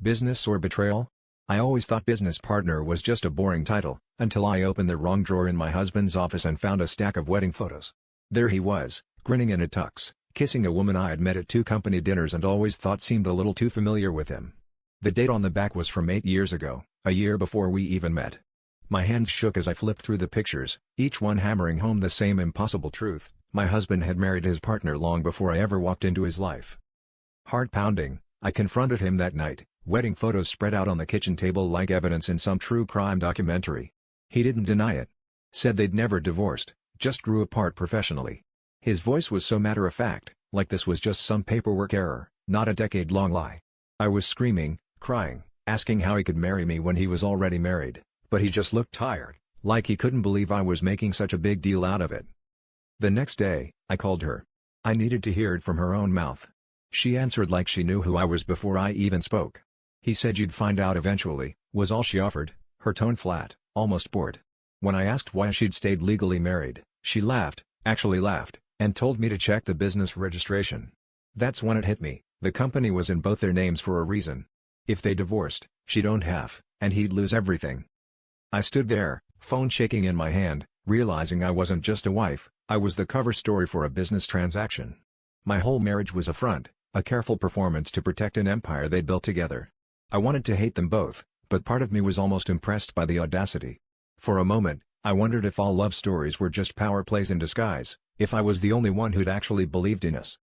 Business or betrayal? I always thought business partner was just a boring title, until I opened the wrong drawer in my husband's office and found a stack of wedding photos. There he was, grinning in a tux, kissing a woman I had met at 2 company dinners and always thought seemed a little too familiar with him. The date on the back was from 8 years ago, a year before we even met. My hands shook as I flipped through the pictures, each one hammering home the same impossible truth: my husband had married his partner long before I ever walked into his life. Heart pounding, I confronted him that night, wedding photos spread out on the kitchen table like evidence in some true crime documentary. He didn't deny it. Said they'd never divorced, just grew apart professionally. His voice was so matter-of-fact, like this was just some paperwork error, not a decade-long lie. I was screaming, crying, asking how he could marry me when he was already married, but he just looked tired, like he couldn't believe I was making such a big deal out of it. The next day, I called her. I needed to hear it from her own mouth. She answered like she knew who I was before I even spoke. He said you'd find out eventually, was all she offered, her tone flat, almost bored. When I asked why she'd stayed legally married, she laughed, actually laughed, and told me to check the business registration. That's when it hit me, the company was in both their names for a reason. If they divorced, she'd own half, and he'd lose everything. I stood there, phone shaking in my hand, realizing I wasn't just a wife, I was the cover story for a business transaction. My whole marriage was a front, a careful performance to protect an empire they'd built together. I wanted to hate them both, but part of me was almost impressed by the audacity. For a moment, I wondered if all love stories were just power plays in disguise, if I was the only one who'd actually believed in us.